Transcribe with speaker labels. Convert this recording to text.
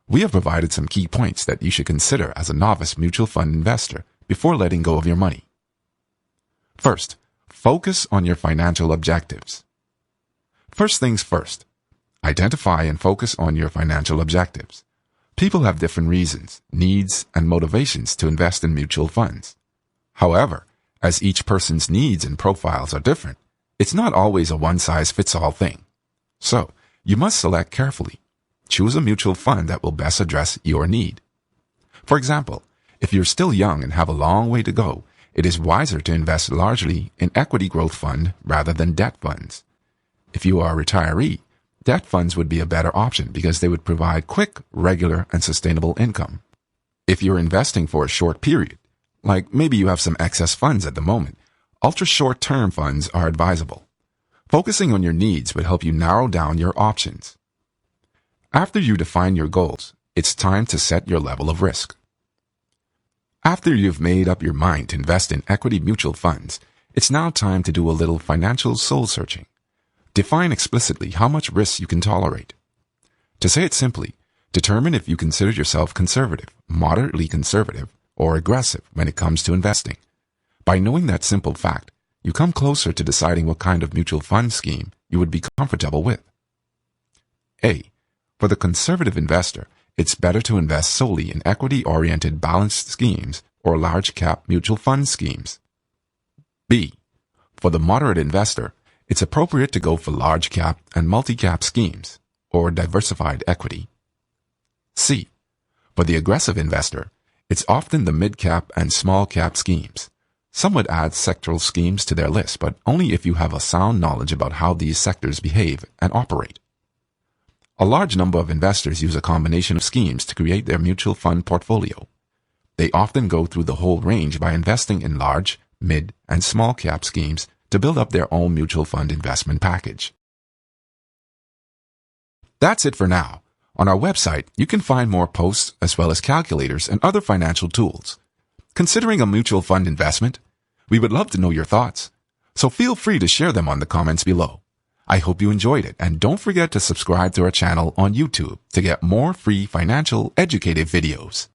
Speaker 1: We have provided some key points that you should consider as a novice mutual fund investor before letting go of your money. First, focus on your financial objectives. First things first, identify and focus on your financial objectives. People have different reasons, needs, and motivations to invest in mutual funds. However, as each person's needs and profiles are different, it's not always a one-size-fits-all thing. So, you must select carefully. Choose a mutual fund that will best address your need. For example, if you're still young and have a long way to go, it is wiser to invest largely in equity growth fund rather than debt funds. If you are a retiree, debt funds would be a better option because they would provide quick, regular, and sustainable income. If you're investing for a short period, like maybe you have some excess funds at the moment, ultra-short-term funds are advisable. Focusing on your needs would help you narrow down your options. After you define your goals, it's time to set your level of risk. After you've made up your mind to invest in equity mutual funds, it's now time to do a little financial soul-searching. Define explicitly how much risk you can tolerate. To say it simply, determine if you consider yourself conservative, moderately conservative, or aggressive when it comes to investing. By knowing that simple fact, you come closer to deciding what kind of mutual fund scheme you would be comfortable with. A. For the conservative investor, it's better to invest solely in equity-oriented balanced schemes or large-cap mutual fund schemes. B. For the moderate investor, it's appropriate to go for large-cap and multi-cap schemes or diversified equity. C. For the aggressive investor, it's often the mid-cap and small-cap schemes. Some would add sectoral schemes to their list, but only if you have a sound knowledge about how these sectors behave and operate. A large number of investors use a combination of schemes to create their mutual fund portfolio. They often go through the whole range by investing in large, mid, and small-cap schemes to build up their own mutual fund investment package. That's it for now. On our website, you can find more posts as well as calculators and other financial tools. Considering a mutual fund investment? We would love to know your thoughts, so feel free to share them on the comments below. I hope you enjoyed it, and don't forget to subscribe to our channel on YouTube to get more free financial educative videos.